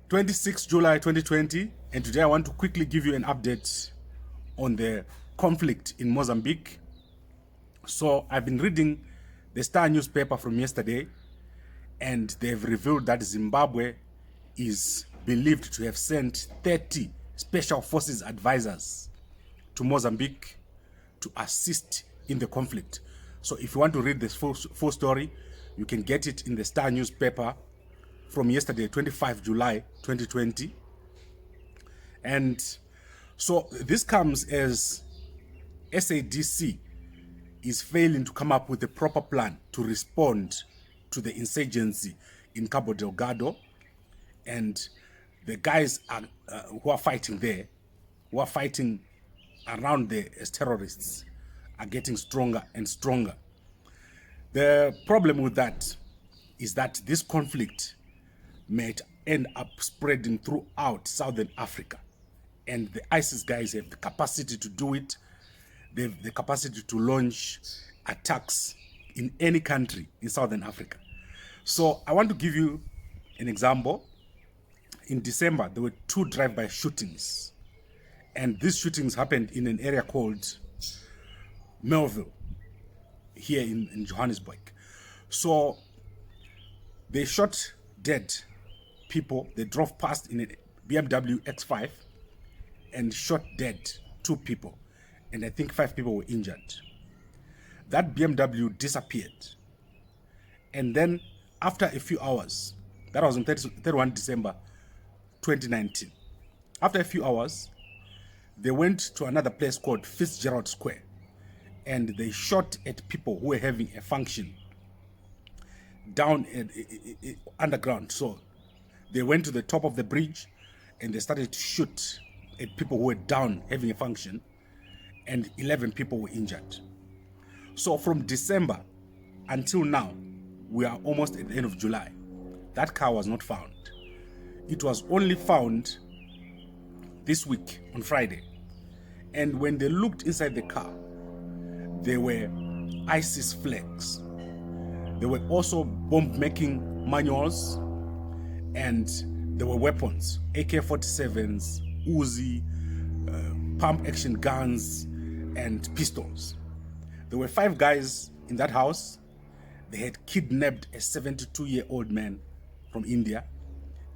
26 July 2020, and today I want to quickly give you an update on the conflict in Mozambique. So I've been reading the Star newspaper from yesterday, and they've revealed that Zimbabwe is believed to have sent 30 special forces advisors to Mozambique to assist in the conflict. So if you want to read this full story, you can get it in the Star newspaper from yesterday, 25 July 2020. And so this comes as SADC is failing to come up with a proper plan to respond to the insurgency in Cabo Delgado. And the guys who are fighting there, who are fighting around there as terrorists, are getting stronger and stronger. The problem with that is that this conflict might end up spreading throughout Southern Africa. And the ISIS guys have the capacity to do it. They have the capacity to launch attacks in any country in Southern Africa. So I want to give you an example. In December, there were 2 drive-by shootings. And these shootings happened in an area called Melville, here in Johannesburg. So they shot dead people. They drove past in a BMW X5 and shot dead 2 people. And I think 5 people were injured. That BMW disappeared. And then after a few hours, that was on 31 December 2019. After a few hours, they went to another place called Fitzgerald Square, and they shot at people who were having a function down underground. So they went to the top of the bridge and they started to shoot at people who were down having a function, and 11 people were injured. So from December until now, we are almost at the end of July. That car was not found. It was only found this week on Friday. And when they looked inside the car, there were ISIS flags. There were also bomb-making manuals, and there were weapons, AK-47s, Uzi, pump-action guns, and pistols. There were 5 guys in that house. They had kidnapped a 72-year-old man from India,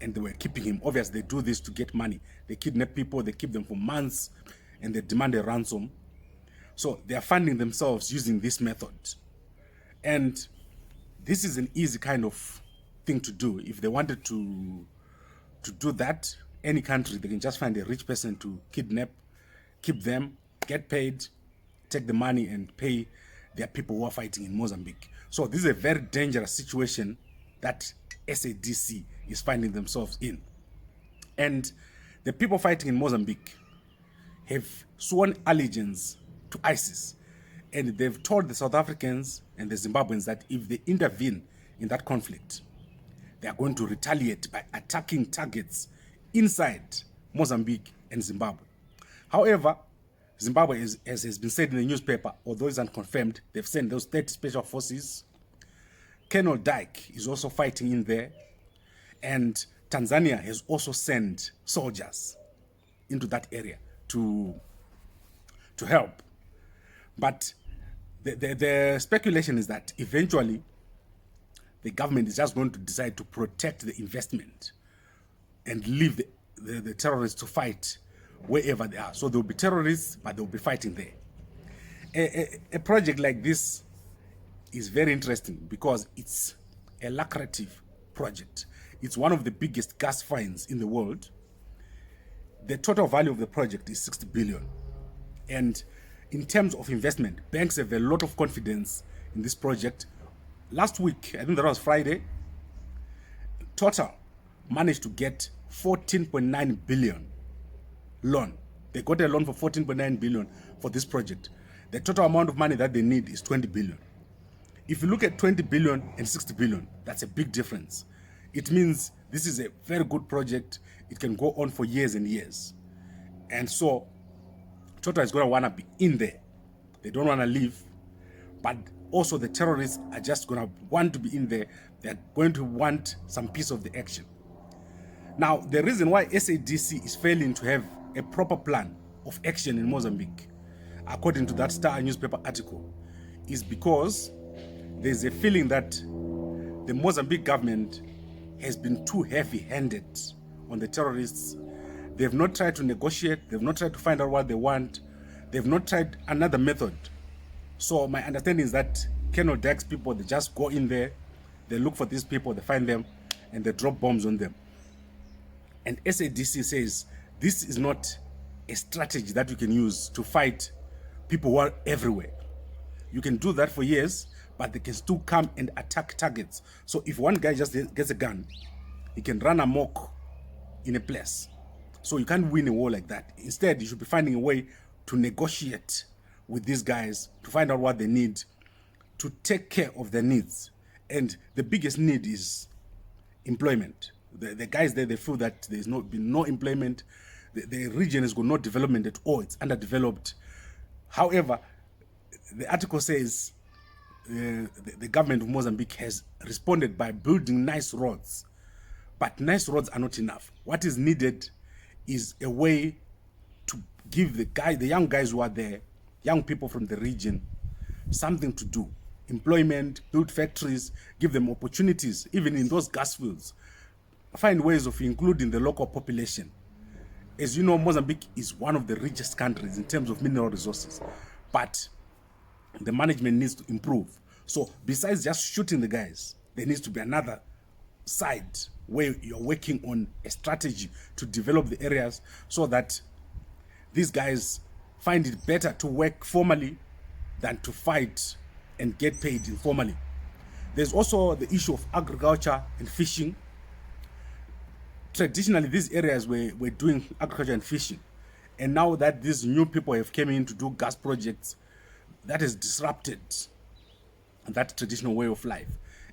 and they were keeping him. Obviously, they do this to get money. They kidnap people, they keep them for months, and they demand a ransom. So they are funding themselves using this method. And this is an easy kind of thing to do. If they wanted to do that, any country, they can just find a rich person to kidnap, keep them, get paid, take the money and pay their people who are fighting in Mozambique. So this is a very dangerous situation that SADC is finding themselves in. And the people fighting in Mozambique have sworn allegiance to ISIS, and they've told the South Africans and the Zimbabweans that if they intervene in that conflict, they are going to retaliate by attacking targets inside Mozambique and Zimbabwe. However, Zimbabwe, as has been said in the newspaper, although it's unconfirmed, they've sent those 30 special forces. Colonel Dyke is also fighting in there, and Tanzania has also sent soldiers into that area to help. But the speculation is that eventually the government is just going to decide to protect the investment and leave the terrorists to fight wherever they are. So there will be terrorists, but they will be fighting there. A project like this is very interesting because it's a lucrative project. It's one of the biggest gas finds in the world. The total value of the project is 60 billion. And in terms of investment, banks have a lot of confidence in this project. Last week, I think that was Friday, Total managed to get 14.9 billion loan. They got a loan for 14.9 billion for this project. The total amount of money that they need is 20 billion. If you look at 20 billion and 60 billion, that's a big difference. It means this is a very good project. It can go on for years and years. And so Total is going to want to be in there. They don't want to leave. But also the terrorists are just going to want to be in there. They're going to want some piece of the action. Now, the reason why SADC is failing to have a proper plan of action in Mozambique, according to that Star newspaper article, is because there's a feeling that the Mozambique government has been too heavy-handed on the terrorists. They've not tried to negotiate. They've not tried to find out what they want. They've not tried another method. So my understanding is that Colonel Dex people, they just go in there, they look for these people, they find them, and they drop bombs on them. And SADC says this is not a strategy that you can use to fight people who are everywhere. You can do that for years, but they can still come and attack targets. So if one guy just gets a gun, he can run amok in a place. So you can't win a war like that. Instead, you should be finding a way to negotiate with these guys, to find out what they need, to take care of their needs. And the biggest need is employment. The guys there, they feel that there's been no employment. The region has got no development at all. It's underdeveloped. However, the article says the government of Mozambique has responded by building nice roads. But nice roads are not enough. What is needed is a way to give the young guys who are there, young people from the region, something to do. Employment, build factories, give them opportunities, even in those gas fields. Find ways of including the local population. As you know, Mozambique is one of the richest countries in terms of mineral resources, but the management needs to improve. So besides just shooting the guys, there needs to be another side where you're working on a strategy to develop the areas so that these guys find it better to work formally than to fight and get paid informally. There's also the issue of agriculture and fishing. Traditionally, these areas were doing agriculture and fishing. And now that these new people have come in to do gas projects, that has disrupted that traditional way of life.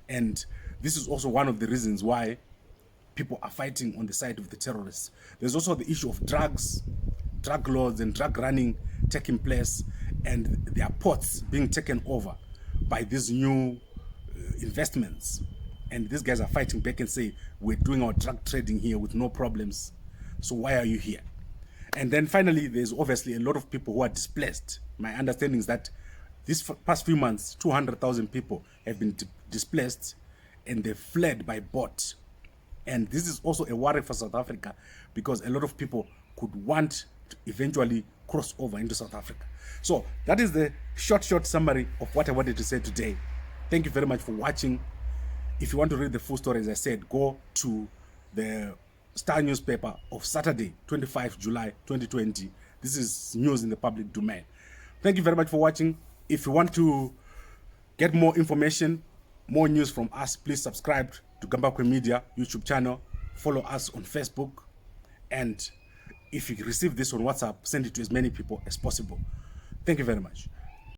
And this is also one of the reasons why people are fighting on the side of the terrorists. There's also the issue of drugs, drug lords and drug running taking place, and their ports being taken over by these new investments. And these guys are fighting back and say, we're doing our drug trading here with no problems, so why are you here? And then finally, there's obviously a lot of people who are displaced. My understanding is that these past few months, 200,000 people have been displaced, and they've fled by boat. And this is also a worry for South Africa, because a lot of people could want to eventually cross over into South Africa. So that is the short summary of what I wanted to say today. Thank you very much for watching. If you want to read the full story, as I said, go to the Star newspaper of Saturday, 25 July 2020. This is news in the public domain. Thank you very much for watching. If you want to get more information, more news from us, please subscribe to Gambakwe Media YouTube channel. Follow us on Facebook. And if you receive this on WhatsApp, send it to as many people as possible. Thank you very much.